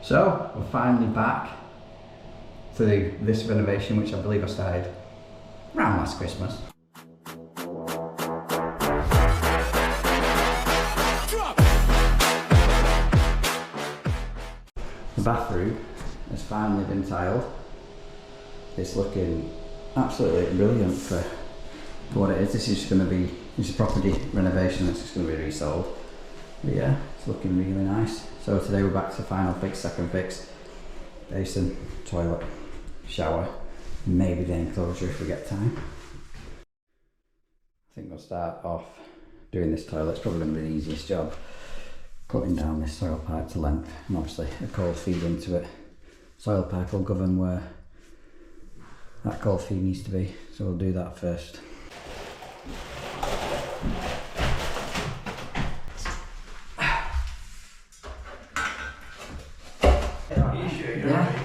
So we're finally back to this renovation, which I believe I started around last Christmas. The bathroom has finally been tiled. It's looking absolutely brilliant for what it is. This is a property renovation that's just going to be resold. But yeah, it's looking really nice. So today we're back to final fix, second fix. Basin, toilet, shower, maybe the enclosure if we get time. I think we'll start off doing this toilet. It's probably going to be the easiest job. Cutting down this soil pipe to length, and obviously a cold feed into it. Soil pipe will govern where that cold feed needs to be, so we'll do that first. Are you sure you're right?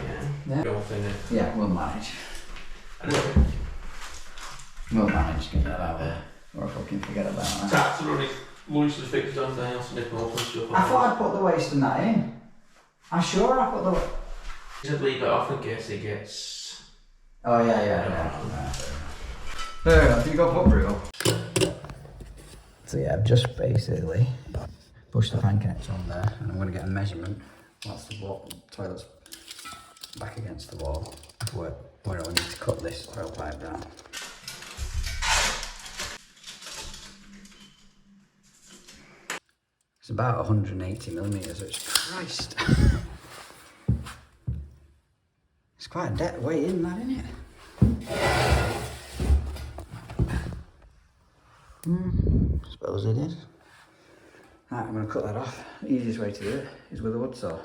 Yeah. Golf in it. Yeah, we'll manage. We'll manage, get that out there. Or if we can forget about that. Taps are already loosely fixed on there, so nip off and stuff. I thought I'd put the waste in that in. I'm sure I put the waste. Just leave it off in case it gets. Oh yeah. Fair enough, you got put brutal. So yeah, I've just basically pushed the fan connector on there, and I'm going to get a measurement once the toilet's back against the wall where I need to cut this oil pipe down. It's about 180 millimetres, which Christ. It's quite a dead way in that, isn't it? Suppose it is. Right, I'm going to cut that off. The easiest way to do it is with a wood saw.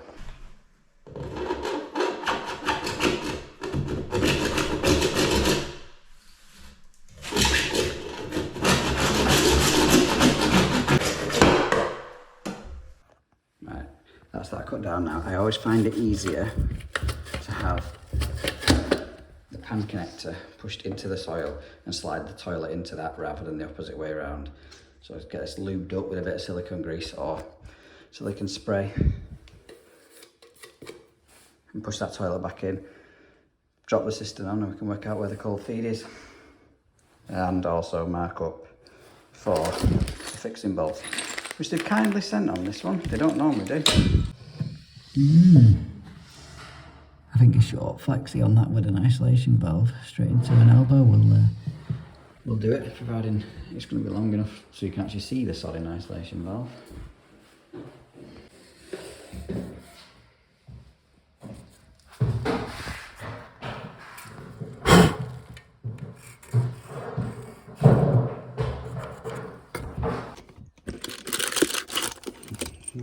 Right, that's that cut down now. I always find it easier to have the pan connector pushed into the soil and slide the toilet into that rather than the opposite way around. So get this lubed up with a bit of silicone grease or silicone spray and push that toilet back in. Drop the cistern on and we can work out where the cold feed is. And also mark up for the fixing bolts, which they've kindly sent on this one. They don't normally do. I think a short flexi on that with an isolation valve straight into an elbow will do it, providing it's going to be long enough so you can actually see the solid isolation valve.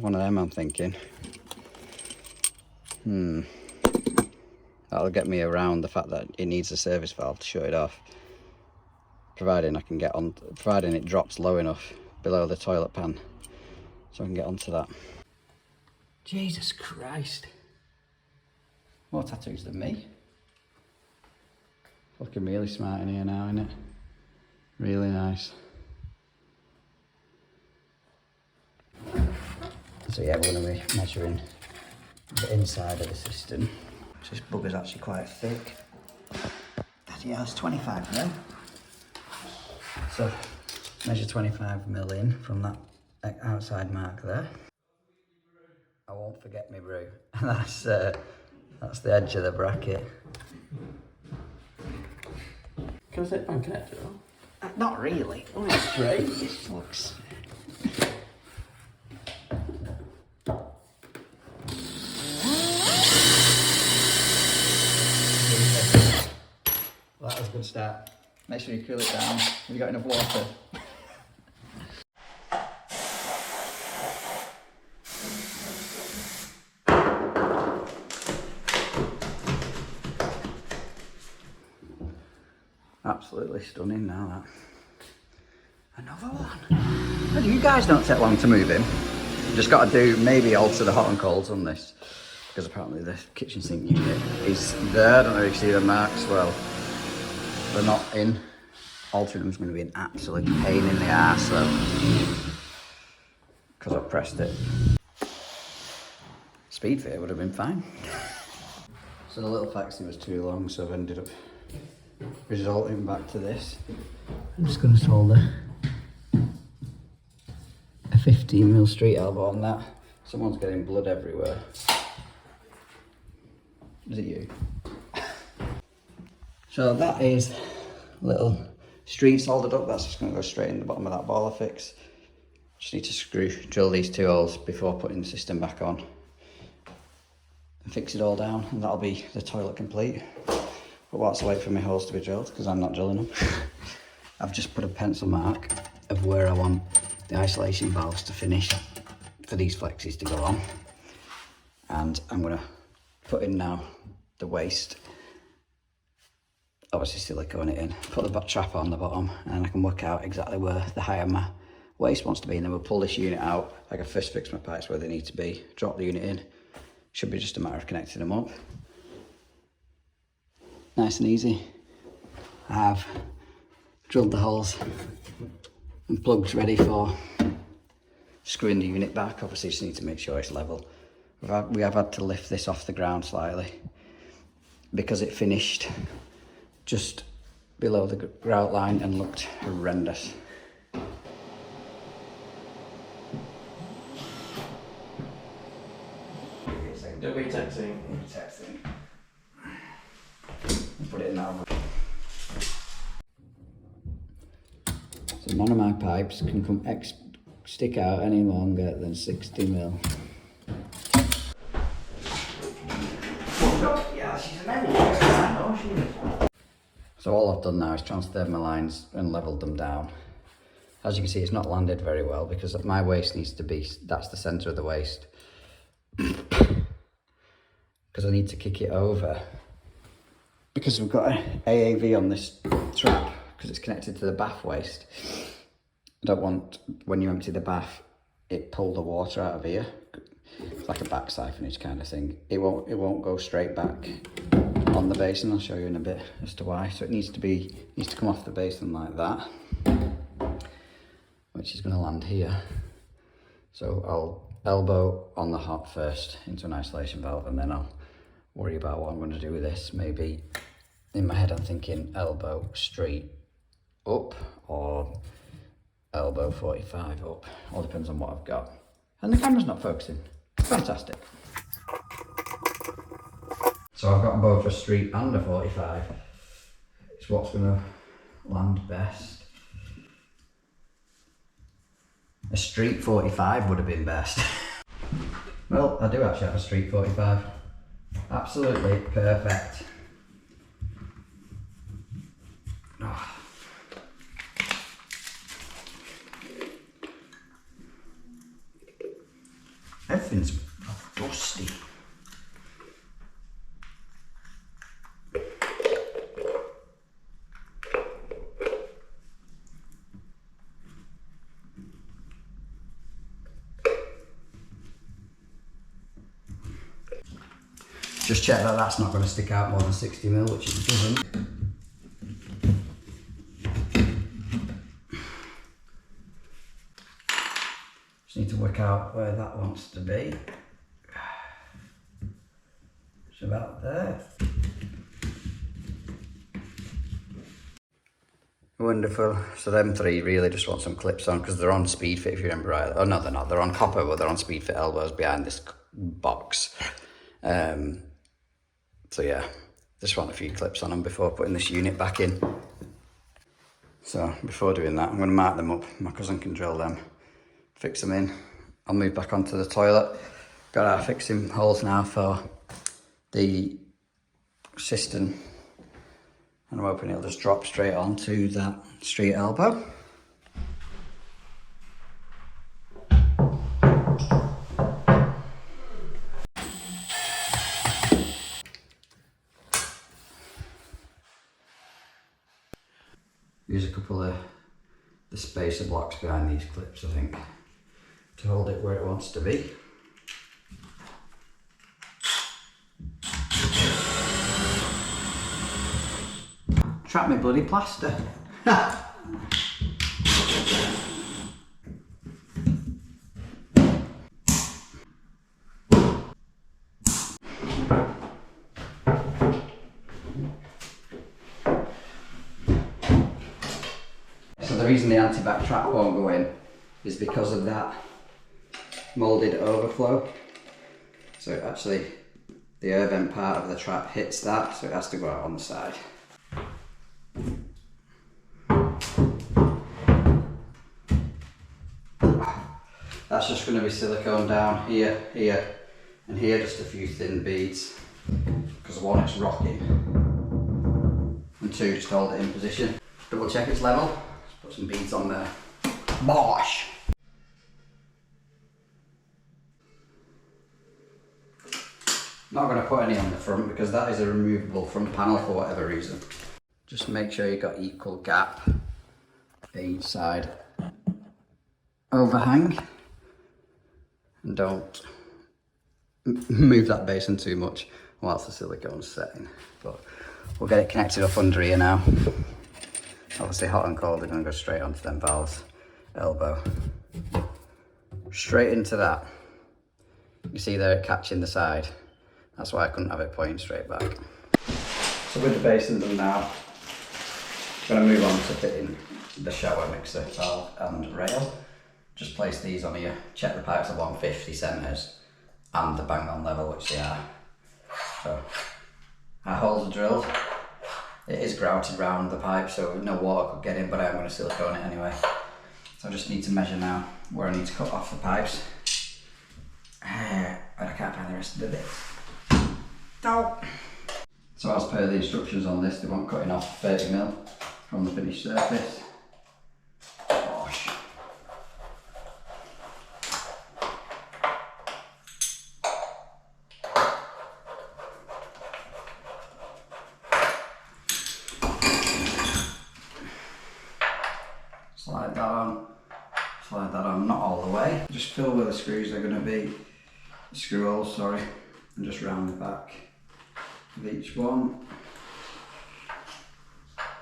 One of them I'm thinking. That'll get me around the fact that it needs a service valve to shut it off. Providing it drops low enough below the toilet pan so I can get onto that. Jesus Christ. More tattoos than me. Looking really smart in here now, isn't it? Really nice. So yeah, we're going to be measuring the inside of the cistern. So this bugger's actually quite thick. Yeah, it's 25 mil. So measure 25 mil in from that outside mark there. I won't forget me brew. That's the edge of the bracket. Can I set fan connector on? Not really. Oh, it's straight. This looks. Well, that was a good start. Make sure you cool it down. Have you got enough water? Absolutely stunning now, that. Another one. But you guys don't take long to move in. You've just got to do, maybe alter the hot and colds on this. Because apparently the kitchen sink unit is there. I don't know if you see the marks. Well, they're not in. Altering them is going to be an absolute pain in the arse though. Because I've pressed it. speed fit, it would have been fine. So the little flexi was too long, so I've ended up resorting back to this. I'm just going to solder a 15mm street elbow on that. Someone's getting blood everywhere. Is it you? So that is a little street soldered up. That's just going to go straight in the bottom of that boiler fix. Just need to drill these 2 holes before putting the system back on and fix it all down, and that'll be the toilet complete. But whilst I wait for my holes to be drilled, because I'm not drilling them, I've just put a pencil mark of where I want the isolation valves to finish for these flexes to go on. And I'm going to put in now the waste, obviously silicone it in, put the trap on the bottom, and I can work out exactly where the height of my waste wants to be, and then we'll pull this unit out. I can first fix my pipes where they need to be, drop the unit in. Should be just a matter of connecting them up. Nice and easy. I have drilled the holes and plugs ready for screwing the unit back. Obviously just need to make sure it's level. We have had to lift this off the ground slightly because it finished just below the grout line and looked horrendous. Don't be texting. Put it in now. So none of my pipes can stick out any longer than 60mm. Yeah, she's an So all I've done now is transferred my lines and levelled them down. As you can see, it's not landed very well because my waste needs to be, that's the centre of the waste. Because I need to kick it over. Because we've got an AAV on this trap, because it's connected to the bath waste. I don't want, when you empty the bath, it pull the water out of here. It's like a back siphonage kind of thing. It won't go straight back on the basin. I'll show you in a bit as to why. So it needs to come off the basin like that, which is going to land here. So I'll elbow on the hop first into an isolation valve, and then I'll worry about what I'm going to do with this. Maybe in my head I'm thinking elbow straight up or elbow 45 up. All depends on what I've got. And the camera's not focusing. Fantastic. So I've got both a street and a 45. It's what's going to land best. A street 45 would have been best. Well, I do actually have a street 45. Absolutely perfect. Oh. Everything's dusty. Just check that that's not going to stick out more than 60mm, which it doesn't. Just need to work out where that wants to be. It's about there. Wonderful. So them three really just want some clips on because they're on speed fit, if you remember right. Oh no, they're not. They're on copper, but they're on speed fit elbows behind this box. So yeah, just want a few clips on them before putting this unit back in. So before doing that, I'm going to mark them up. My cousin can drill them, fix them in. I'll move back onto the toilet. Got our fixing holes now for the cistern. And I'm hoping it'll just drop straight onto that street elbow. Use a couple of the spacer blocks behind these clips, I think, to hold it where it wants to be. Trap me bloody plaster. reason the anti-back trap won't go in is because of that moulded overflow. So actually the air vent part of the trap hits that, so it has to go out on the side. That's just going to be silicone down here, here and here, just a few thin beads, because one, it's rocking, and two, just hold it in position. Double check it's level, just put some beads on there. Bosh! Not going to put any on the front because that is a removable front panel for whatever reason. Just make sure you've got equal gap each side overhang, and don't move that basin too much whilst the silicone's setting. But we'll get it connected up under here now. Obviously hot and cold are going to go straight onto them valves. Elbow straight into that. You see there it catching the side. That's why I couldn't have it pointing straight back. So with the basin done now, I'm going to move on to fitting the shower mixer valve and rail. Just place these on here, check the pipes are 150 centres and the bang on level, which they are. So our holes are drilled. It is grouted round the pipe, so no water could get in, but I am going to silicone it anyway. So I just need to measure now where I need to cut off the pipes. But I can't find the rest of the bits. No. So as per the instructions on this, they want cutting off 30mm from the finished surface. Gosh. Slide that on, not all the way. Just fill where the screws are going to be, screw holes, sorry, and just round the back of each one.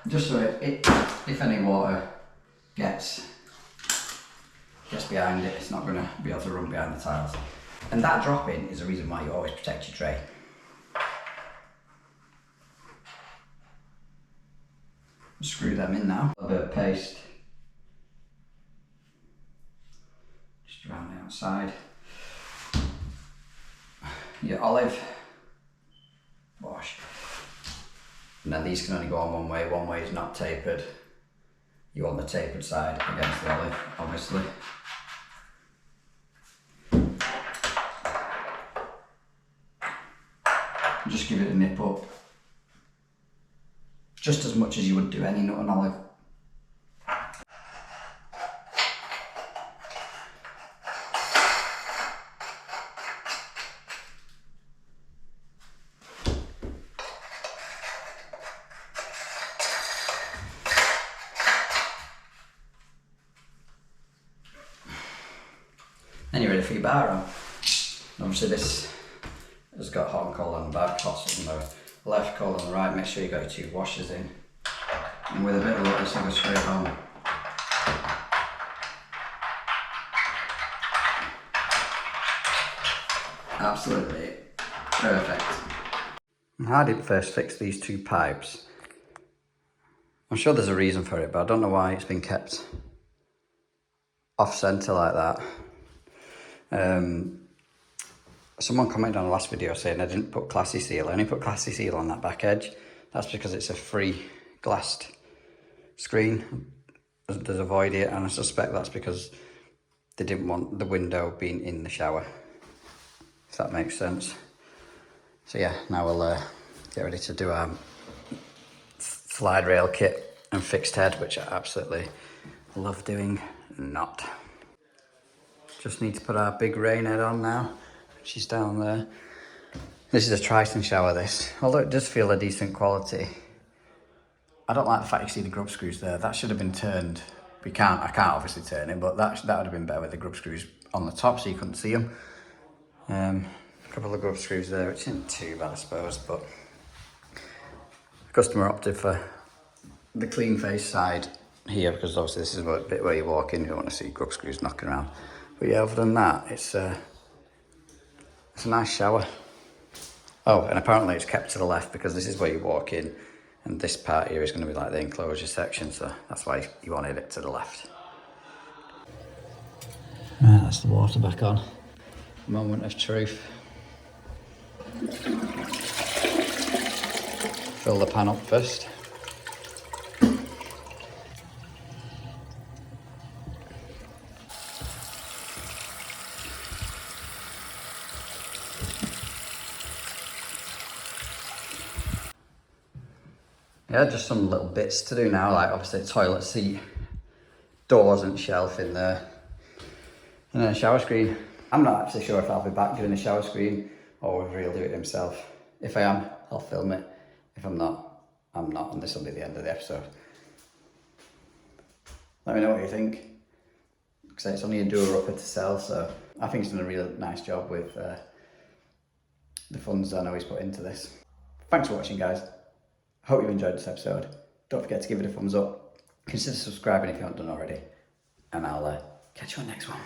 Just so if any water gets behind it, it's not going to be able to run behind the tiles. And that drop-in is the reason why you always protect your tray. Screw them in now. A bit of paste. Just around the outside. Your olive. Wash. And then these can only go on one way is not tapered. You want the tapered side against the olive, obviously. Just give it a nip up. Just as much as you would do any nut and olive. Then you're ready for your bar on. Obviously this has got hot and cold on the back, hot on the left, cold on the right. Make sure you got your two washers in. And with a bit of luck this will go straight home. Absolutely perfect. I didn't first fix these two pipes. I'm sure there's a reason for it, but I don't know why it's been kept off centre like that. Someone commented on the last video saying I didn't put classy seal. I only put classy seal on that back edge. That's because it's a free glassed screen. There's a void here, and I suspect that's because they didn't want the window being in the shower, if that makes sense. So yeah, now we'll get ready to do our slide rail kit and fixed head, which I absolutely love doing. Not. Just need to put our big rain head on now. She's down there. This is a Triton shower, this. Although it does feel a decent quality. I don't like the fact you see the grub screws there. That should have been turned. I can't obviously turn it, but that would have been better with the grub screws on the top so you couldn't see them. A couple of grub screws there, which isn't too bad, I suppose, but the customer opted for the clean face side here because obviously this is a bit where you walk in, you don't want to see grub screws knocking around. But yeah, other than that, it's a nice shower. Oh, and apparently it's kept to the left because this is where you walk in And this part here is going to be like the enclosure section, so that's why you wanted it to the left. Right, that's the water back on. Moment of truth. Fill the pan up first. Yeah, just some little bits to do now, like obviously toilet seat, doors and shelf in there, and then a shower screen. I'm not actually sure if I'll be back doing a shower screen or whether he'll do it himself. If I am, I'll film it. If I'm not, I'm not, and this will be the end of the episode. Let me know what you think, because it's only a doer-upper to sell, so I think he's done a really nice job with the funds I know he's put into this. Thanks for watching, guys. Hope you enjoyed this episode. Don't forget to give it a thumbs up. Consider subscribing if you haven't done already. And I'll catch you on the next one.